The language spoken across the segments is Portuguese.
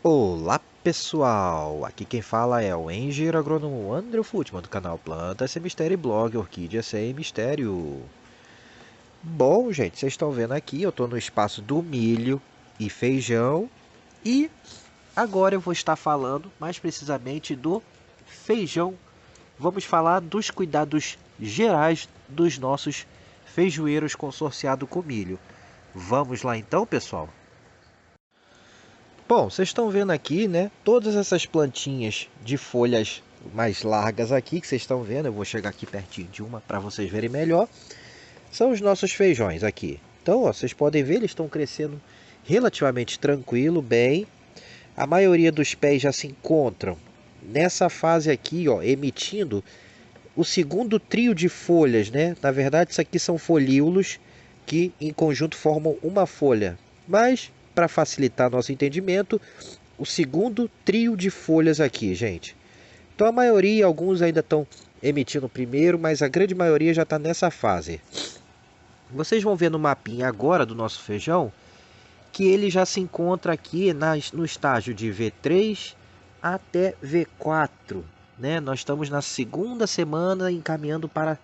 Olá pessoal, aqui quem fala é o engenheiro agrônomo André Futman do canal Plantas Sem Mistério e blog Orquídea Sem Mistério. Bom, gente, vocês estão vendo aqui, eu estou no espaço do milho e feijão e agora eu vou estar falando mais precisamente do feijão. Vamos falar dos cuidados gerais dos nossos feijoeiros consorciados com milho. Vamos lá então, pessoal? Bom, vocês estão vendo aqui, né? Todas essas plantinhas de folhas mais largas aqui que vocês estão vendo. Eu vou chegar aqui pertinho de uma para vocês verem melhor. São os nossos feijões aqui. Então, ó, vocês podem ver, eles estão crescendo relativamente tranquilo, bem. A maioria dos pés já se encontram nessa fase aqui, ó, emitindo o segundo trio de folhas, né? Na verdade, isso aqui são folíolos que em conjunto formam uma folha. Mas, para facilitar nosso entendimento, o segundo trio de folhas aqui, gente. Então a maioria, alguns ainda estão emitindo o primeiro, mas a grande maioria já está nessa fase. Vocês vão ver no mapinha agora do nosso feijão que ele já se encontra aqui no estágio de V3 até V4, né? Nós estamos na segunda semana encaminhando para a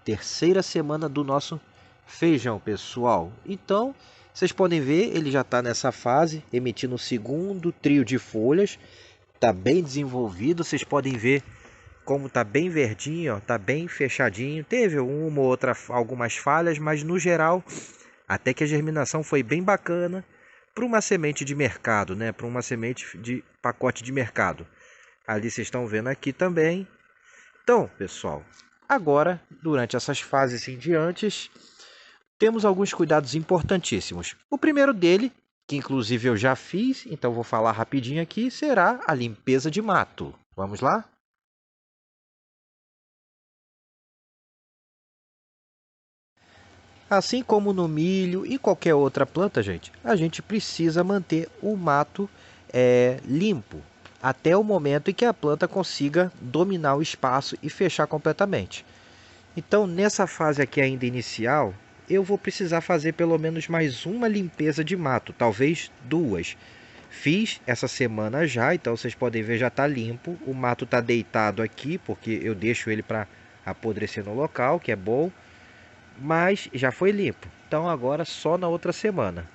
terceira semana do nosso feijão, pessoal. Então, vocês podem ver, ele já está nessa fase, emitindo o segundo trio de folhas. Está bem desenvolvido, vocês podem ver como está bem verdinho, está bem fechadinho. Teve uma ou outra, algumas falhas, mas no geral, até que a germinação foi bem bacana para uma semente de mercado, né? Para uma semente de pacote de mercado. Ali vocês estão vendo aqui também. Então, pessoal, agora, durante essas fases em diante, temos alguns cuidados importantíssimos. O primeiro dele, que inclusive eu já fiz, então vou falar rapidinho aqui, será a limpeza de mato. Vamos lá? Assim como no milho e qualquer outra planta, gente, a gente precisa manter o mato limpo até o momento em que a planta consiga dominar o espaço e fechar completamente. Então, nessa fase aqui ainda inicial, eu vou precisar fazer pelo menos mais uma limpeza de mato, talvez duas. Fiz essa semana já, então vocês podem ver, já está limpo. O mato está deitado aqui, porque eu deixo ele para apodrecer no local, que é bom. Mas já foi limpo. Então agora só na outra semana.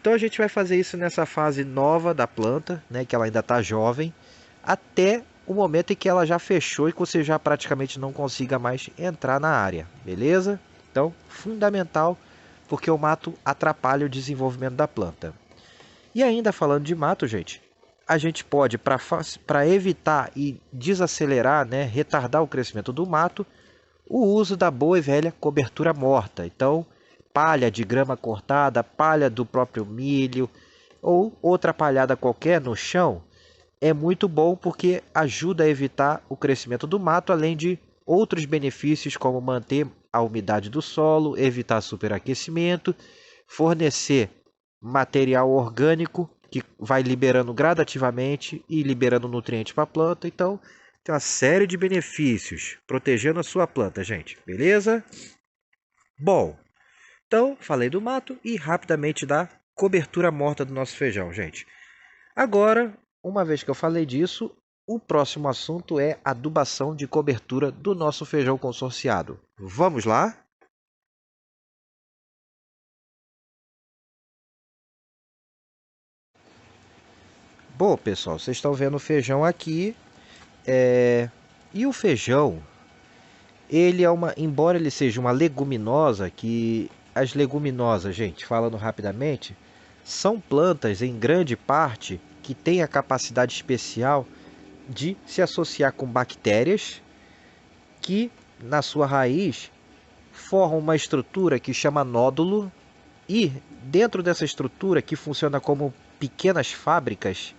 Então a gente vai fazer isso nessa fase nova da planta, né, que ela ainda está jovem, até o momento em que ela já fechou e que você já praticamente não consiga mais entrar na área, beleza? Então, fundamental, porque o mato atrapalha o desenvolvimento da planta. E ainda falando de mato, gente, a gente pode, para evitar e desacelerar, né, retardar o crescimento do mato, o uso da boa e velha cobertura morta. Então, palha de grama cortada, palha do próprio milho ou outra palhada qualquer no chão é muito bom porque ajuda a evitar o crescimento do mato, além de outros benefícios como manter a umidade do solo, evitar superaquecimento, fornecer material orgânico que vai liberando gradativamente e liberando nutrientes para a planta. Então, tem uma série de benefícios protegendo a sua planta, gente. Beleza? Bom, então falei do mato e rapidamente da cobertura morta do nosso feijão, gente. Agora, uma vez que eu falei disso, o próximo assunto é adubação de cobertura do nosso feijão consorciado. Vamos lá? Bom, pessoal, vocês estão vendo o feijão aqui. E o feijão, embora ele seja uma leguminosa, que as leguminosas, gente, falando rapidamente, são plantas em grande parte que têm a capacidade especial de se associar com bactérias que na sua raiz formam uma estrutura que chama nódulo e dentro dessa estrutura que funciona como pequenas fábricas,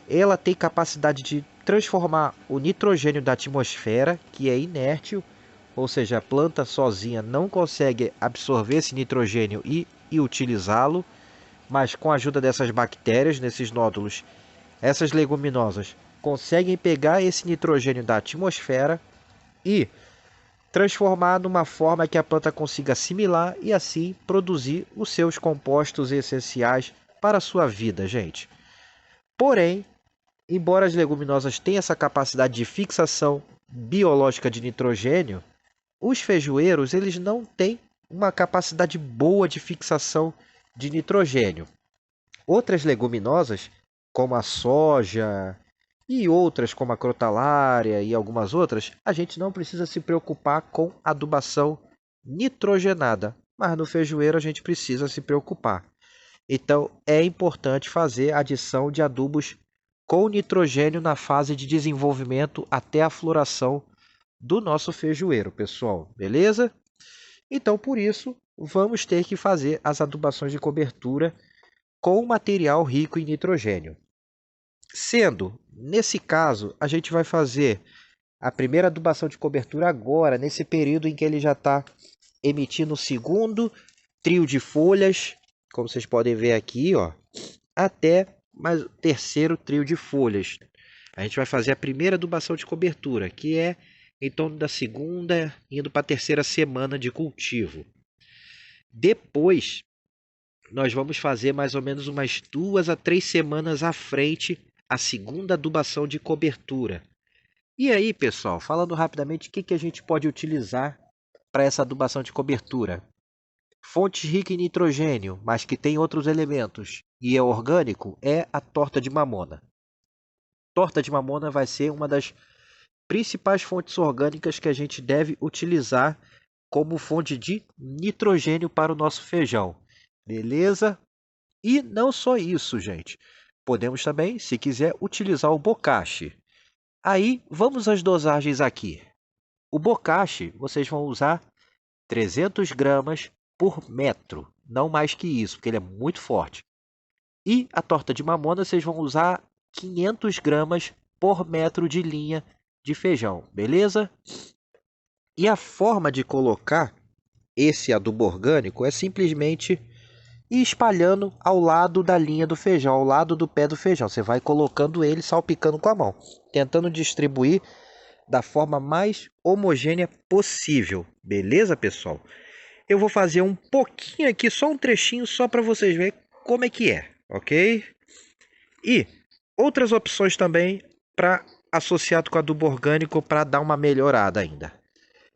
ela tem capacidade de transformar o nitrogênio da atmosfera, que é inerte, ou seja, a planta sozinha não consegue absorver esse nitrogênio e utilizá-lo, mas com a ajuda dessas bactérias, nesses nódulos, essas leguminosas conseguem pegar esse nitrogênio da atmosfera e transformar numa forma que a planta consiga assimilar e assim produzir os seus compostos essenciais para a sua vida, gente. Porém, embora as leguminosas tenham essa capacidade de fixação biológica de nitrogênio, os feijoeiros eles não têm uma capacidade boa de fixação de nitrogênio. Outras leguminosas, como a soja e outras como a crotalária e algumas outras, a gente não precisa se preocupar com adubação nitrogenada, mas no feijoeiro a gente precisa se preocupar. Então é importante fazer a adição de adubos com nitrogênio na fase de desenvolvimento até a floração do nosso feijoeiro, pessoal, beleza? Então, por isso, vamos ter que fazer as adubações de cobertura com material rico em nitrogênio. Sendo, nesse caso, a gente vai fazer a primeira adubação de cobertura agora, nesse período em que ele já está emitindo o segundo trio de folhas, como vocês podem ver aqui, ó, até mais o terceiro trio de folhas. A gente vai fazer a primeira adubação de cobertura, que é em torno da segunda, indo para a terceira semana de cultivo. Depois, nós vamos fazer mais ou menos umas 2 a 3 semanas à frente a segunda adubação de cobertura. E aí, pessoal, falando rapidamente, o que a gente pode utilizar para essa adubação de cobertura? Fonte rica em nitrogênio, mas que tem outros elementos e é orgânico, é a torta de mamona. Torta de mamona vai ser uma das principais fontes orgânicas que a gente deve utilizar como fonte de nitrogênio para o nosso feijão. Beleza? E não só isso, gente. Podemos também, se quiser, utilizar o bocashi. Aí, vamos às dosagens aqui. O bocashi, vocês vão usar 300 gramas por metro. Não mais que isso, porque ele é muito forte. E a torta de mamona, vocês vão usar 500 gramas por metro de linha de feijão, beleza? E a forma de colocar esse adubo orgânico é simplesmente ir espalhando ao lado da linha do feijão, ao lado do pé do feijão. Você vai colocando ele salpicando com a mão, tentando distribuir da forma mais homogênea possível. Beleza, pessoal? Eu vou fazer um pouquinho aqui, só um trechinho, só para vocês verem como é que é, ok? E outras opções também para associado com adubo orgânico para dar uma melhorada ainda.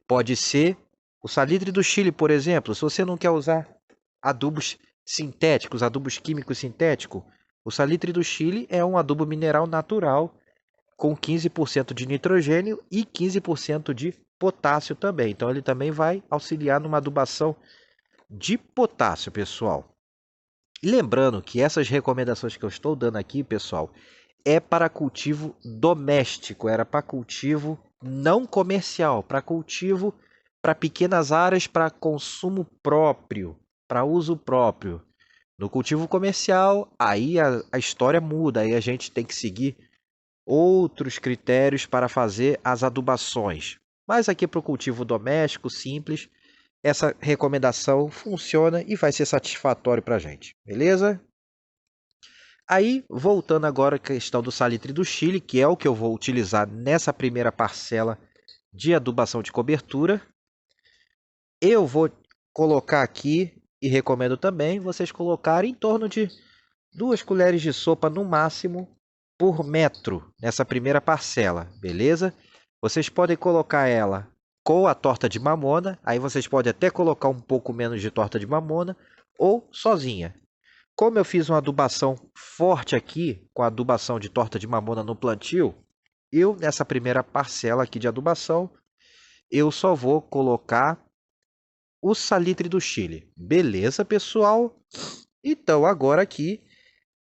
Pode ser o salitre do Chile, por exemplo. Se você não quer usar adubos sintéticos, adubos químicos sintéticos, o salitre do Chile é um adubo mineral natural com 15% de nitrogênio e 15% de potássio também. Então ele também vai auxiliar numa adubação de potássio, pessoal. E lembrando que essas recomendações que eu estou dando aqui, pessoal, é para cultivo doméstico, era para cultivo não comercial, para cultivo para pequenas áreas para consumo próprio, para uso próprio. No cultivo comercial, aí a história muda, aí a gente tem que seguir outros critérios para fazer as adubações. Mas aqui para o cultivo doméstico simples, essa recomendação funciona e vai ser satisfatório para a gente, beleza? Aí, voltando agora à questão do salitre do Chile, que é o que eu vou utilizar nessa primeira parcela de adubação de cobertura, eu vou colocar aqui, e recomendo também vocês colocarem em torno de 2 colheres de sopa no máximo por metro nessa primeira parcela, beleza? Vocês podem colocar ela com a torta de mamona, aí vocês podem até colocar um pouco menos de torta de mamona ou sozinha. Como eu fiz uma adubação forte aqui, com a adubação de torta de mamona no plantio, eu nessa primeira parcela aqui de adubação, eu só vou colocar o salitre do Chile. Beleza, pessoal? Então agora aqui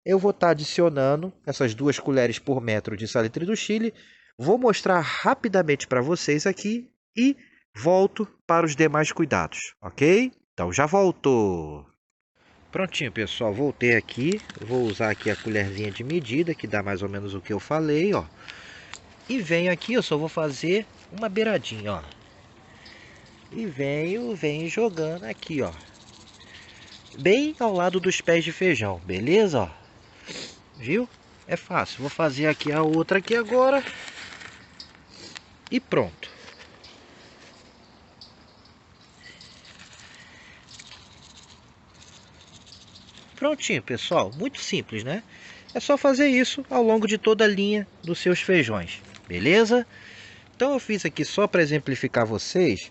eu vou estar adicionando essas 2 colheres por metro de salitre do Chile. Vou mostrar rapidamente para vocês aqui e volto para os demais cuidados, ok? Então já volto. Prontinho, pessoal, voltei aqui. Vou usar aqui a colherzinha de medida, que dá mais ou menos o que eu falei, ó. E venho aqui, eu só vou fazer uma beiradinha, ó. E venho jogando aqui, ó. Bem ao lado dos pés de feijão, beleza, ó? Viu? É fácil. Vou fazer aqui a outra aqui agora. E pronto. Prontinho, pessoal. Muito simples, né? É só fazer isso ao longo de toda a linha dos seus feijões, beleza? Então eu fiz aqui só para exemplificar vocês.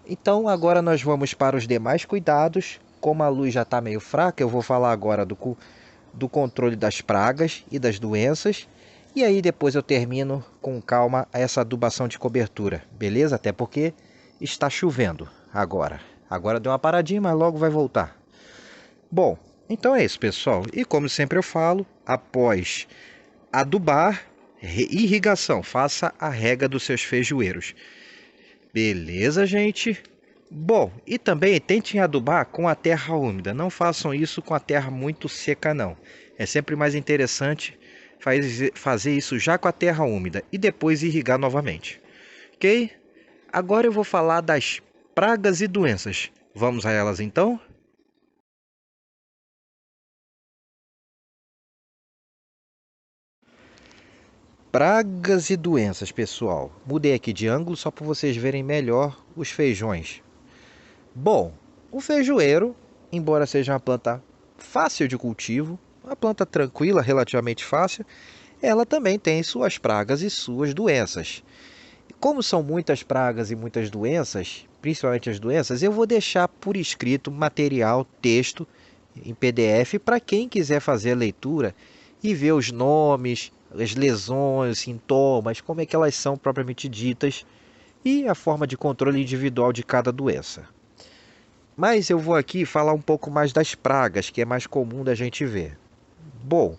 Então agora nós vamos para os demais cuidados. Como a luz já está meio fraca, eu vou falar agora do controle das pragas e das doenças. E aí depois eu termino com calma essa adubação de cobertura, beleza? Até porque está chovendo agora. Agora deu uma paradinha, mas logo vai voltar. Bom, então é isso, pessoal. E como sempre eu falo, após adubar, irrigação, faça a rega dos seus feijoeiros. Beleza, gente? Bom, e também tentem adubar com a terra úmida. Não façam isso com a terra muito seca, não. É sempre mais interessante fazer isso já com a terra úmida e depois irrigar novamente. Ok? Agora eu vou falar das pragas e doenças. Vamos a elas então? Pragas e doenças, pessoal. Mudei aqui de ângulo só para vocês verem melhor os feijões. Bom, o feijoeiro, embora seja uma planta fácil de cultivo, uma planta tranquila, relativamente fácil, ela também tem suas pragas e suas doenças. Como são muitas pragas e muitas doenças, principalmente as doenças, eu vou deixar por escrito material, texto em PDF para quem quiser fazer a leitura e ver os nomes, as lesões, sintomas, como é que elas são propriamente ditas e a forma de controle individual de cada doença. Mas eu vou aqui falar um pouco mais das pragas, que é mais comum da gente ver. Bom,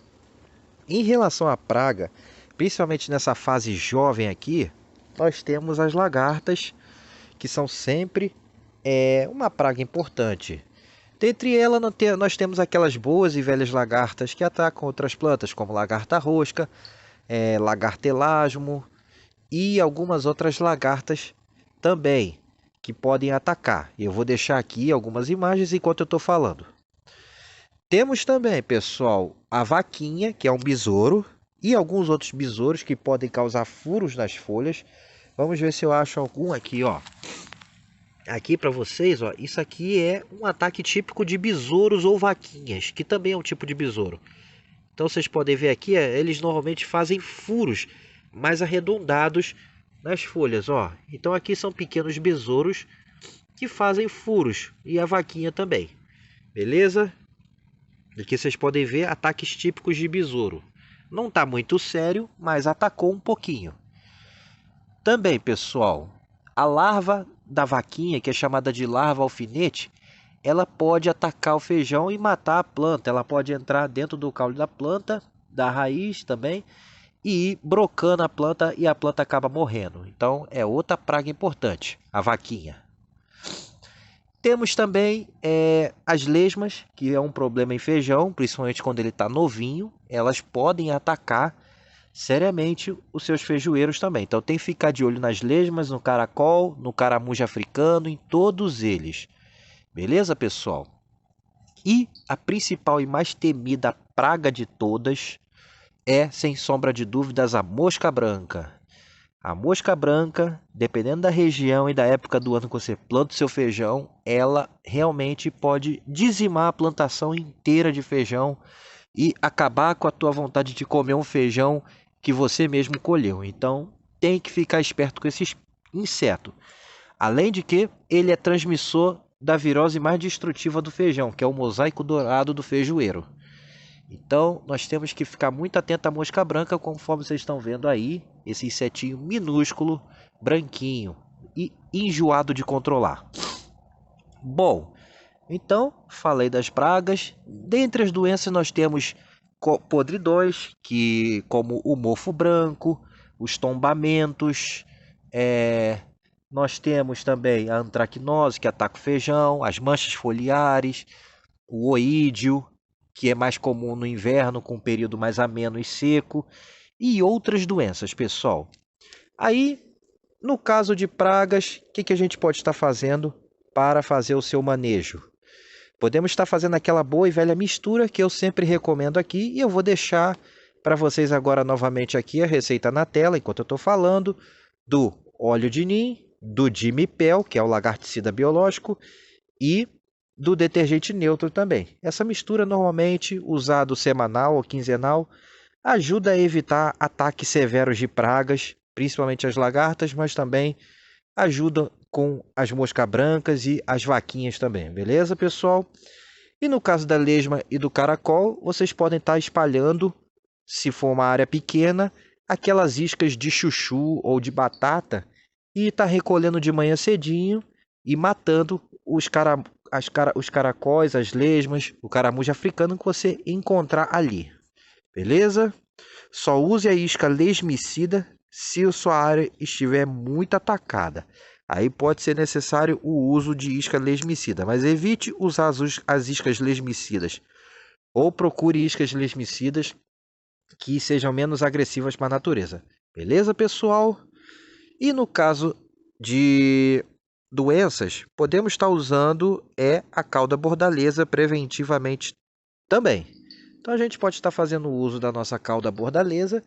em relação à praga, principalmente nessa fase jovem aqui, nós temos as lagartas, que são sempre uma praga importante. Dentre elas, nós temos aquelas boas e velhas lagartas que atacam outras plantas, como lagarta-rosca, lagarta elasmo e algumas outras lagartas também, que podem atacar. Eu vou deixar aqui algumas imagens enquanto eu estou falando. Temos também, pessoal, a vaquinha, que é um besouro, e alguns outros besouros que podem causar furos nas folhas. Vamos ver se eu acho algum aqui, ó. Aqui para vocês, ó, isso aqui é um ataque típico de besouros ou vaquinhas, que também é um tipo de besouro. Então vocês podem ver aqui, eles normalmente fazem furos mais arredondados nas folhas, ó. Então aqui são pequenos besouros que fazem furos e a vaquinha também. Beleza? Aqui vocês podem ver ataques típicos de besouro. Não está muito sério, mas atacou um pouquinho. Também, pessoal, a larva da vaquinha, que é chamada de larva alfinete, ela pode atacar o feijão e matar a planta. Ela pode entrar dentro do caule da planta, da raiz também, e ir brocando a planta e a planta acaba morrendo. Então é outra praga importante, a vaquinha. Temos também as lesmas, que é um problema em feijão, principalmente quando ele está novinho. Elas podem atacar seriamente os seus feijoeiros também. Então tem que ficar de olho nas lesmas, no caracol, no caramujo africano, em todos eles. Beleza, pessoal? E a principal e mais temida praga de todas é, sem sombra de dúvidas, a mosca branca. A mosca branca, dependendo da região e da época do ano que você planta o seu feijão, ela realmente pode dizimar a plantação inteira de feijão e acabar com a tua vontade de comer um feijão que você mesmo colheu. Então, tem que ficar esperto com esses insetos. Além de que ele é transmissor da virose mais destrutiva do feijão, que é o mosaico dourado do feijoeiro. Então, nós temos que ficar muito atento à mosca branca, conforme vocês estão vendo aí, esse insetinho minúsculo, branquinho e enjoado de controlar. Bom, então, falei das pragas. Dentre as doenças, nós temos podridões, que, como o mofo branco, os tombamentos, nós temos também a antracnose, que ataca o feijão, as manchas foliares, o oídio, que é mais comum no inverno, com um período mais ameno e seco, e outras doenças, pessoal. Aí, no caso de pragas, o que a gente pode estar fazendo para fazer o seu manejo? Podemos estar fazendo aquela boa e velha mistura que eu sempre recomendo aqui, e eu vou deixar para vocês agora novamente aqui a receita na tela, enquanto eu estou falando, do óleo de nim, do dimipel, que é o lagarticida biológico, e do detergente neutro também. Essa mistura normalmente usado semanal ou quinzenal ajuda a evitar ataques severos de pragas, principalmente as lagartas, mas também ajuda com as moscas brancas e as vaquinhas também, beleza, pessoal? E no caso da lesma e do caracol, vocês podem estar espalhando, se for uma área pequena, aquelas iscas de chuchu ou de batata e estar recolhendo de manhã cedinho e matando os caracóis, as lesmas, o caramujo africano que você encontrar ali, beleza? Só use a isca lesmicida se a sua área estiver muito atacada. Aí pode ser necessário o uso de isca lesmicida, mas evite usar as iscas lesmicidas. Ou procure iscas lesmicidas que sejam menos agressivas para a natureza. Beleza, pessoal? E no caso de doenças, podemos estar usando a cauda bordaleza preventivamente também. Então a gente pode estar fazendo uso da nossa cauda bordaleza,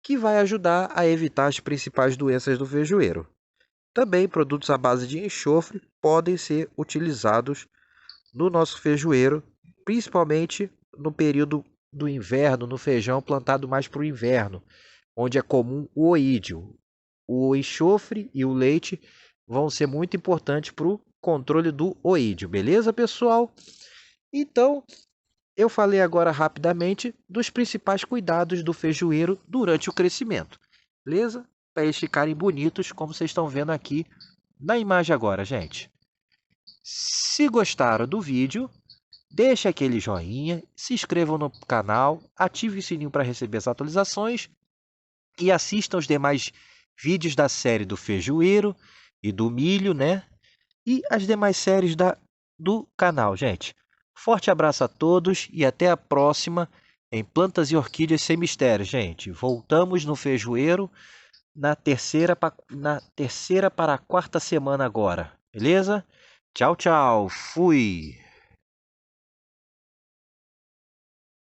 que vai ajudar a evitar as principais doenças do feijoeiro. Também produtos à base de enxofre podem ser utilizados no nosso feijoeiro, principalmente no período do inverno, no feijão plantado mais para o inverno, onde é comum o oídio. O enxofre e o leite vão ser muito importantes para o controle do oídio, beleza, pessoal? Então, eu falei agora rapidamente dos principais cuidados do feijoeiro durante o crescimento, beleza? Para eles ficarem bonitos, como vocês estão vendo aqui na imagem agora, gente. Se gostaram do vídeo, deixe aquele joinha, se inscrevam no canal, ative o sininho para receber as atualizações e assistam os demais vídeos da série do feijoeiro e do milho, né? E as demais séries do canal, gente. Forte abraço a todos e até a próxima em Plantas e Orquídeas Sem Mistérios, gente. Voltamos no feijoeiro na terceira para a quarta semana agora, beleza? Tchau, tchau. Fui.